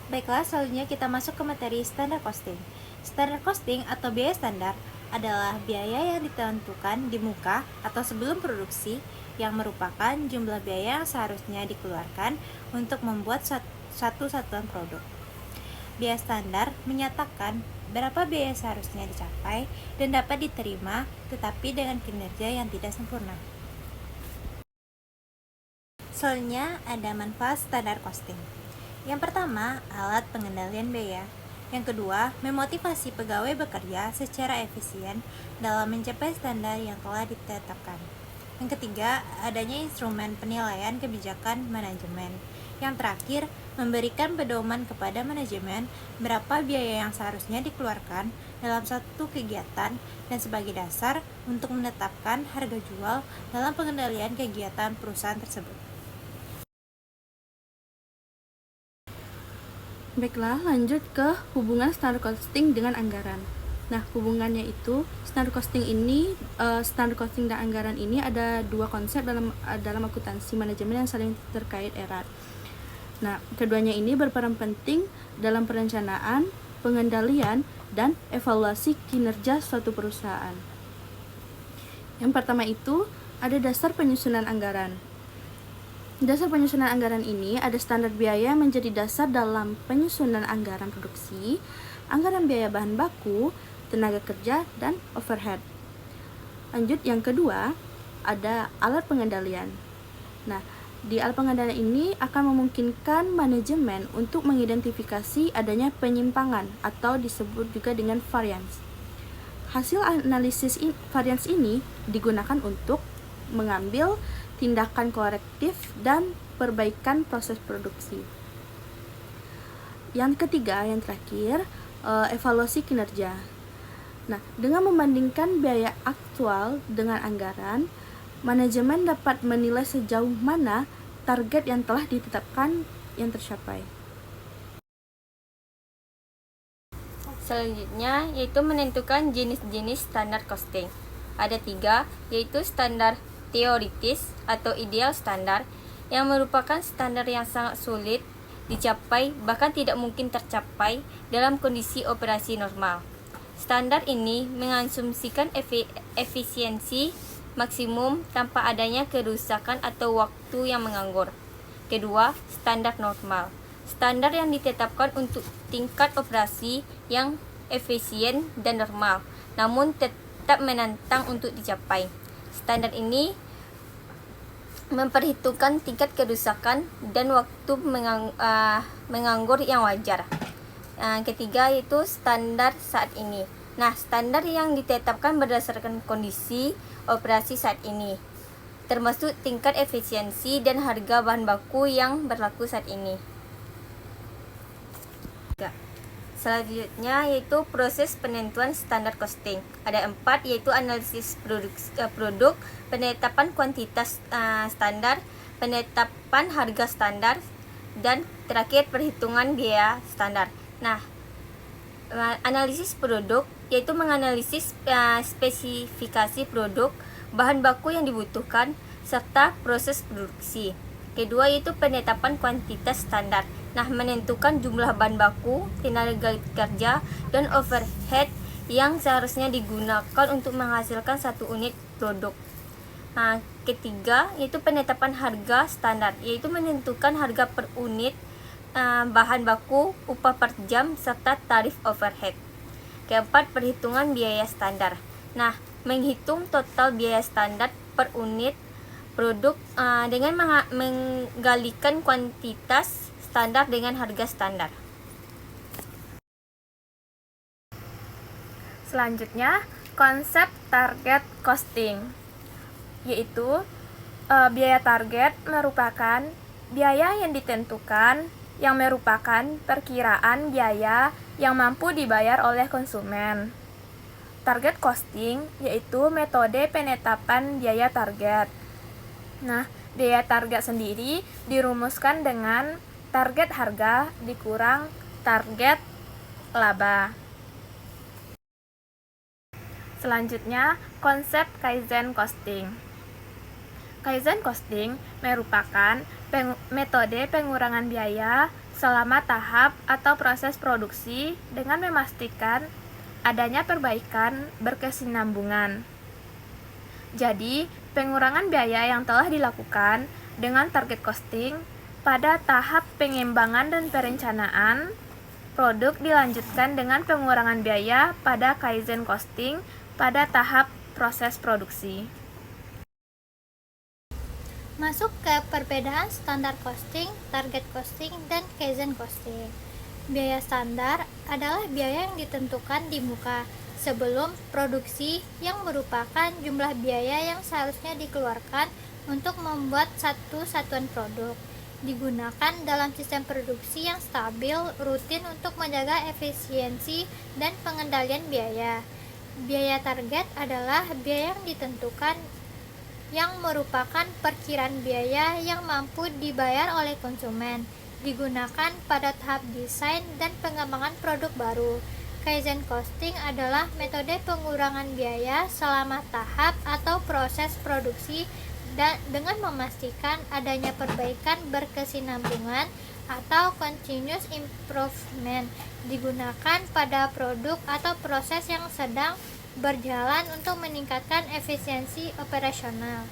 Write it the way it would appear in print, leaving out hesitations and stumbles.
Baiklah, selanjutnya kita masuk ke materi standar costing. Standar costing atau biaya standar adalah biaya yang ditentukan di muka atau sebelum produksi yang merupakan jumlah biaya yang seharusnya dikeluarkan untuk membuat satu satuan produk. Biaya standar menyatakan berapa biaya seharusnya dicapai dan dapat diterima tetapi dengan kinerja yang tidak sempurna. Selanjutnya ada manfaat standar costing. Yang pertama, alat pengendalian biaya. Yang kedua, memotivasi pegawai bekerja secara efisien dalam mencapai standar yang telah ditetapkan. Yang ketiga, adanya instrumen penilaian kebijakan manajemen. Yang terakhir, memberikan pedoman kepada manajemen berapa biaya yang seharusnya dikeluarkan dalam satu kegiatan dan sebagai dasar untuk menetapkan harga jual dalam pengendalian kegiatan perusahaan tersebut. Baiklah, lanjut ke hubungan standar costing dengan anggaran. Nah, hubungannya itu standar costing dan anggaran ini ada dua konsep dalam akuntansi manajemen yang saling terkait erat. Nah, keduanya ini berperan penting dalam perencanaan, pengendalian, dan evaluasi kinerja suatu perusahaan. Yang pertama itu ada dasar penyusunan anggaran. Dasar penyusunan anggaran ini ada standar biaya menjadi dasar dalam penyusunan anggaran produksi, anggaran biaya bahan baku, tenaga kerja, dan overhead. Lanjut, yang kedua ada alat pengendalian. Nah, di alat pengendalian ini akan memungkinkan manajemen untuk mengidentifikasi adanya penyimpangan atau disebut juga dengan variance. Hasil analisis variance ini digunakan untuk mengambil tindakan korektif dan perbaikan proses produksi. Yang ketiga, yang terakhir, evaluasi kinerja. Nah, dengan membandingkan biaya aktual dengan anggaran, manajemen dapat menilai sejauh mana target yang telah ditetapkan yang tercapai. Selanjutnya yaitu menentukan jenis-jenis standar costing. Ada 3, yaitu standar teoritis atau ideal standar, yang merupakan standar yang sangat sulit dicapai, bahkan tidak mungkin tercapai dalam kondisi operasi normal. Standar ini mengasumsikan efisiensi maksimum tanpa adanya kerusakan atau waktu yang menganggur. Kedua, standar normal. Standar yang ditetapkan untuk tingkat operasi yang efisien dan normal, namun tetap menantang untuk dicapai. Standar ini memperhitungkan tingkat kerusakan dan waktu menganggur yang wajar. Ketiga yaitu standar saat ini. Nah, standar yang ditetapkan berdasarkan kondisi operasi saat ini, termasuk tingkat efisiensi dan harga bahan baku yang berlaku saat ini. Selanjutnya yaitu proses penentuan standar costing. Ada 4, yaitu analisis produk, penetapan kuantitas standar, penetapan harga standar, dan terakhir perhitungan biaya standar. Nah, analisis produk yaitu menganalisis spesifikasi produk, bahan baku yang dibutuhkan, serta proses produksi. Kedua yaitu penetapan kuantitas standar. Nah, menentukan jumlah bahan baku, tenaga kerja, dan overhead yang seharusnya digunakan untuk menghasilkan satu unit produk. Ketiga yaitu penetapan harga standar, yaitu menentukan harga per unit bahan baku, upah per jam, serta tarif overhead. Keempat, perhitungan biaya standar. Nah, menghitung total biaya standar per unit produk dengan menggalikan kuantitas standar dengan harga standar. Selanjutnya, konsep target costing, yaitu biaya target merupakan biaya yang ditentukan yang merupakan perkiraan biaya yang mampu dibayar oleh konsumen. Target costing yaitu metode penetapan biaya target. Nah, biaya target sendiri dirumuskan dengan target harga dikurang target laba. Selanjutnya, konsep Kaizen costing. Kaizen costing merupakan metode pengurangan biaya selama tahap atau proses produksi dengan memastikan adanya perbaikan berkesinambungan. Jadi, pengurangan biaya yang telah dilakukan dengan target costing pada tahap pengembangan dan perencanaan produk dilanjutkan dengan pengurangan biaya pada Kaizen costing pada tahap proses produksi. Masuk ke perbedaan standar costing, target costing, dan Kaizen costing. Biaya standar adalah biaya yang ditentukan di muka sebelum produksi yang merupakan jumlah biaya yang seharusnya dikeluarkan untuk membuat satu satuan produk. Digunakan dalam sistem produksi yang stabil, rutin untuk menjaga efisiensi dan pengendalian biaya. Biaya target adalah biaya yang ditentukan yang merupakan perkiraan biaya yang mampu dibayar oleh konsumen, digunakan pada tahap desain dan pengembangan produk baru. Kaizen costing adalah metode pengurangan biaya selama tahap atau proses produksi dan dengan memastikan adanya perbaikan berkesinambungan atau continuous improvement, digunakan pada produk atau proses yang sedang berjalan untuk meningkatkan efisiensi operasional.